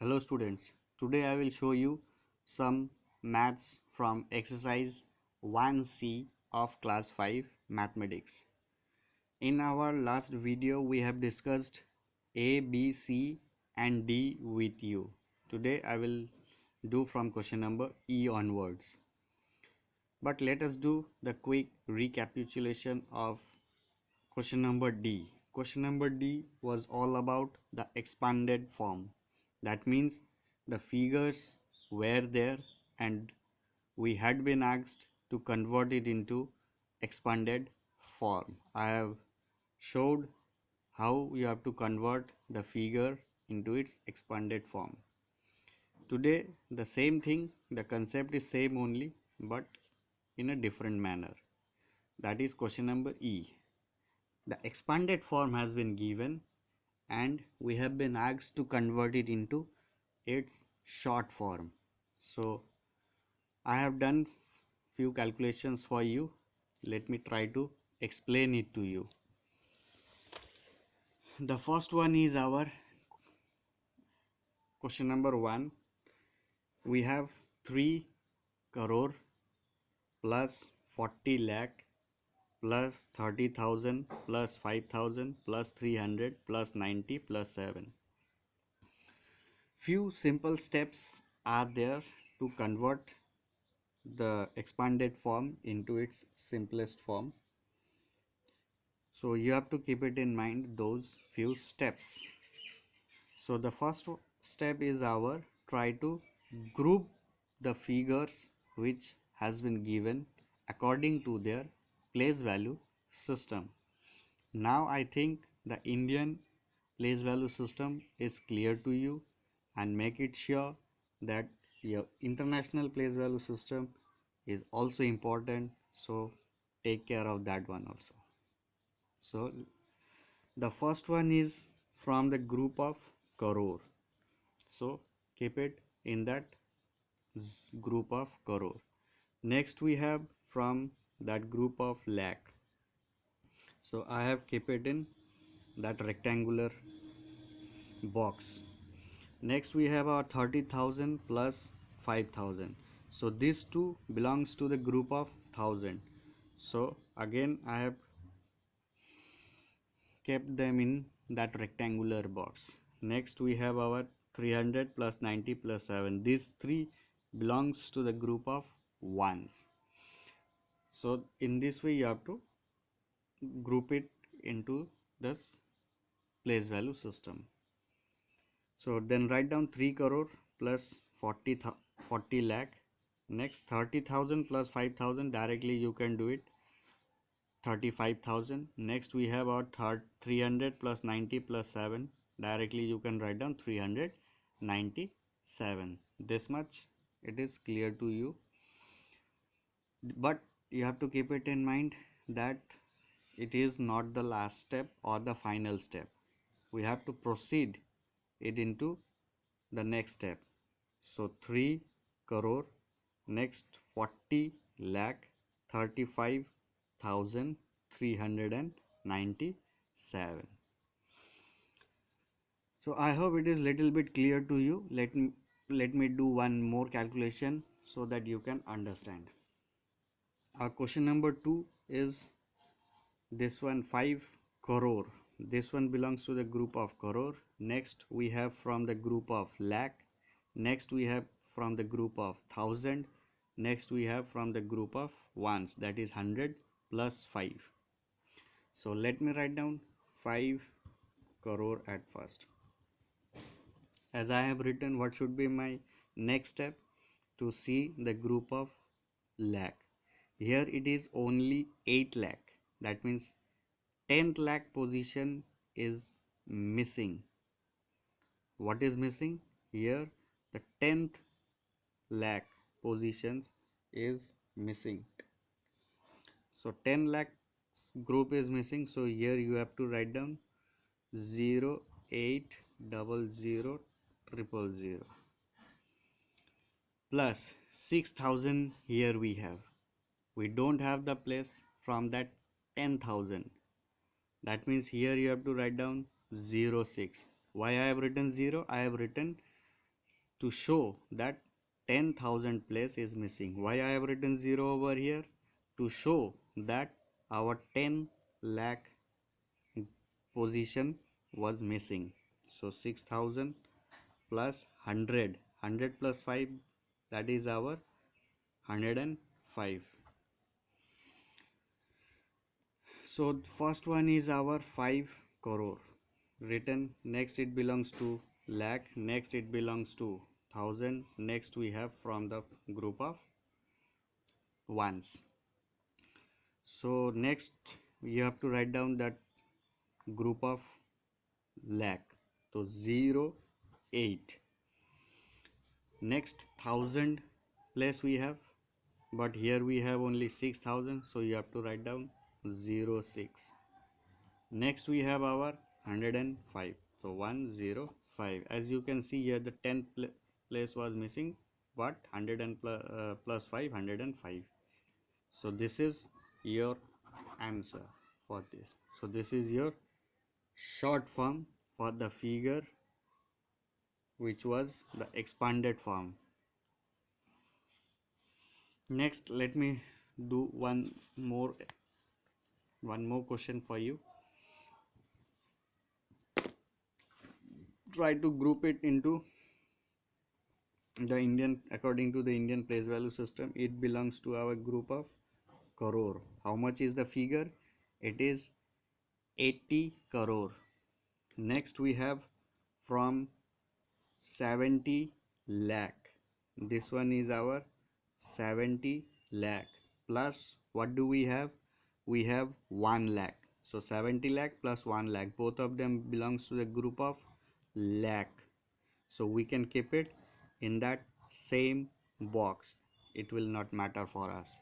Hello students, today I will show you some maths from exercise 1C of class 5 mathematics. In our last video we have discussed A, B, C and D with you. Today I will do from question number E onwards. But let us do the quick recapitulation of question number D. Question number D was all about the expanded form. That means the figures were there and we had been asked to convert it into expanded form. I have showed how you have to convert the figure into its expanded form. Today the same thing, the concept is same only but in a different manner. That is question number E. The expanded form has been given and we have been asked to convert it into its short form. So I have done few calculations for you. Let me try to explain it to you. The first one is our question number 1. We have 3 crore plus 40 lakh plus 30,000 plus 5,000 plus 300 plus 90 plus 7. Few simple steps are there to convert the expanded form into its simplest form. So you have to keep it in mind those few steps. So the first step is our try to group the figures which has been given according to their place value system. Now I think the Indian place value system is clear to you, and make it sure that your international place value system is also important, so take care of that one also. So the first one is from the group of crore, so keep it in that group of crore. Next we have from that group of lakh, so I have kept it in that rectangular box. Next we have our 30,000 plus 5,000, so these two belongs to the group of 1000, so again I have kept them in that rectangular box. Next we have our 300 plus 90 plus 7, these three belongs to the group of ones. So in this way you have to group it into this place value system. So then write down 3 crore plus 40 lakh. Next 30,000 plus 5,000, directly you can do it, 35,000. Next we have our 300 plus 90 plus 7, directly you can write down 397. This much it is clear to you, but you have to keep it in mind that it is not the last step or the final step. We have to proceed it into the next step. So 3 crore, next 40 lakh, 35,397. So I hope it is little bit clear to you. Let me do one more calculation so that you can understand. Our question number 2 is this one, 5 crore. This one belongs to the group of crore. Next we have from the group of lakh. Next we have from the group of 1000. Next we have from the group of ones, that is 100 plus 5. So let me write down 5 crore at first. As I have written, what should be my next step? To see the group of lakh. Here it is only 8 lakh. That means 10th lakh position is missing. What is missing? Here the 10th lakh positions is missing. So 10 lakh group is missing. So here you have to write down 08000000 plus 6,000. Here we have. We don't have the place from that 10,000. That means here you have to write down 06. Why I have written 0? I have written to show that 10,000 place is missing. Why I have written 0 over here? To show that our 10 lakh position was missing. So 6,000 plus 100, 100 plus 5, that is our 105. So first one is our 5 crore written. Next it belongs to lakh. Next it belongs to thousand. Next we have from the group of ones. So next you have to write down that group of lakh. So 0, 8. Next 1000 place we have, but here we have only 6,000, so you have to write down 0, 6. Next we have our 105, so 105. As you can see here, the 10th place was missing, but 100 and plus 5, 105. So this is your answer for this. So this is your short form for the figure, which was the expanded form. Next, let me do one more question for you. Try to group it into the Indian, according to the Indian place value system. It belongs to our group of crore. How much is the figure? It is 80 crore. Next we have from 70 lakh. This one is our 70 lakh. Plus what do we have? We have 1 lakh. So 70 lakh plus 1 lakh, both of them belongs to the group of lakh. So we can keep it in that same box. It will not matter for us.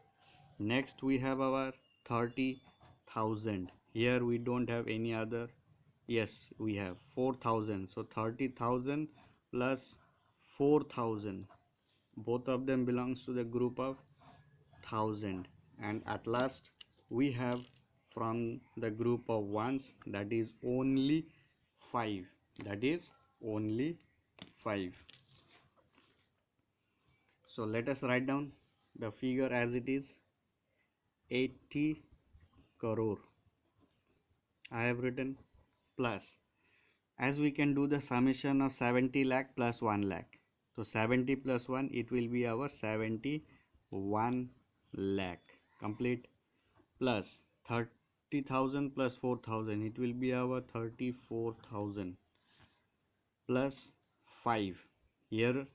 Next we have our 30,000. Here we don't have any other. Yes, we have 4,000. So 30,000 plus 4,000. Both of them belongs to the group of 1,000. And at last we have from the group of ones, that is only 5. That is only 5. So let us write down the figure as it is. 80 crore I have written, plus, as we can do the summation of 70 lakh plus 1 lakh. So 70 plus 1, it will be our 71 lakh complete, plus 30,000 plus 4,000, it will be our 34,000, plus 5. Here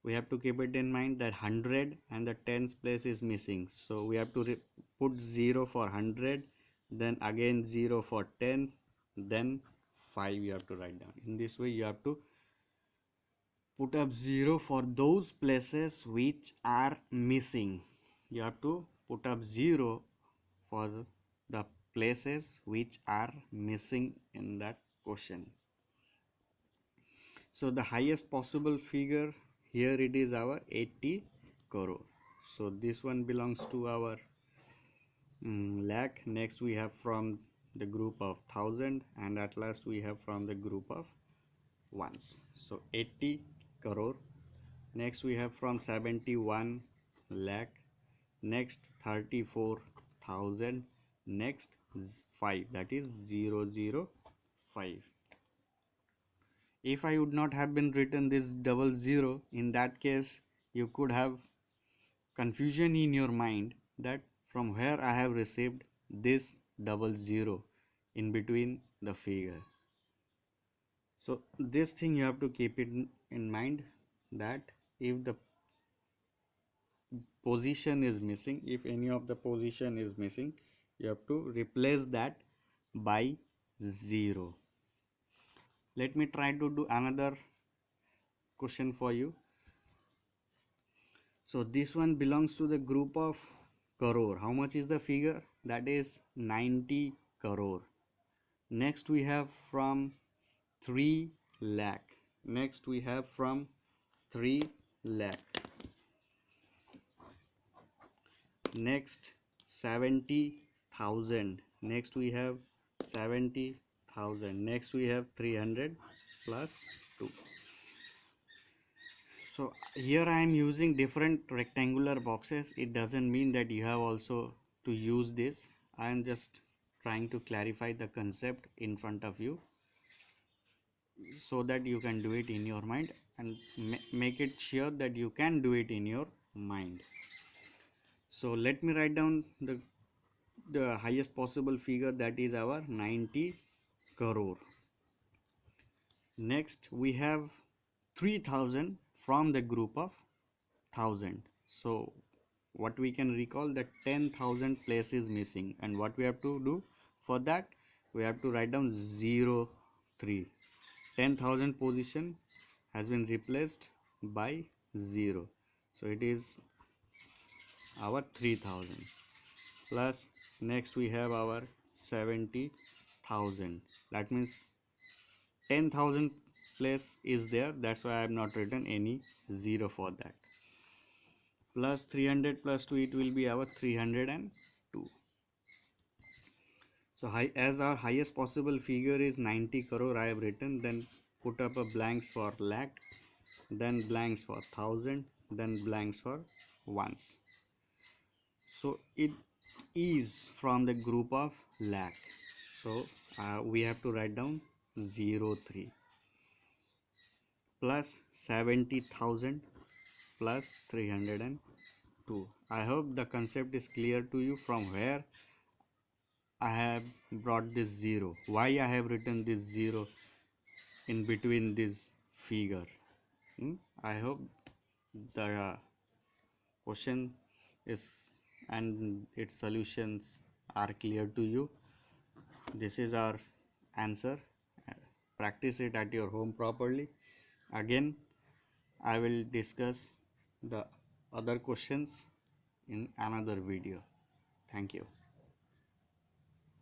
we have to keep it in mind that 100 and the tens place is missing, so we have to put 0 for 100, then again 0 for tens, then 5 you have to write down. In this way you have to put up 0 for those places which are missing. You have to put up 0 for the places which are missing in that question. So the highest possible figure here, it is our 80 crore. So this one belongs to our lakh. Next we have from the group of 1,000, and at last we have from the group of ones. So 80 crore. Next we have from 71 lakh. Next 34,000. Next 5, that is 005. If I would not have been written this double 0, in that case you could have confusion in your mind that from where I have received this double 0 in between the figure. So this thing you have to keep it in mind, that if the position is missing, if any of the position is missing, you have to replace that by 0. Let me try to do another question for you. So this one belongs to the group of crore. How much is the figure? That is 90 crore. Next we have from 3 lakh. Next we have from 3 lakh. Next 70,000. Next we have 70,000. Next we have 300 plus 2. So here I am using different rectangular boxes. It doesn't mean that you have also to use this. I am just trying to clarify the concept in front of you so that you can do it in your mind and make it sure that you can do it in your mind. So let me write down the highest possible figure, that is our 90 crore. Next we have 3000 from the group of 1000. So what we can recall that 10,000 place is missing, and what we have to do for that, we have to write down 0 3. 10,000 position has been replaced by 0, so it is our 3000 plus. Next we have our 70,000. That means 10,000 place is there, that's why I have not written any 0 for that. Plus 300 plus 2, it will be our 302. So as our highest possible figure is 90 crore, I have written, then put up a blanks for lakh, then blanks for thousand, then blanks for ones. So it is from the group of lakh. So we have to write down 03 plus 70,000 plus 302. I hope the concept is clear to you from where I have brought this 0. Why I have written this 0 in between this figure. I hope the question is and its solutions are clear to you. This is our answer. Practice it at your home properly. Again, I will discuss the other questions in another video. Thank you.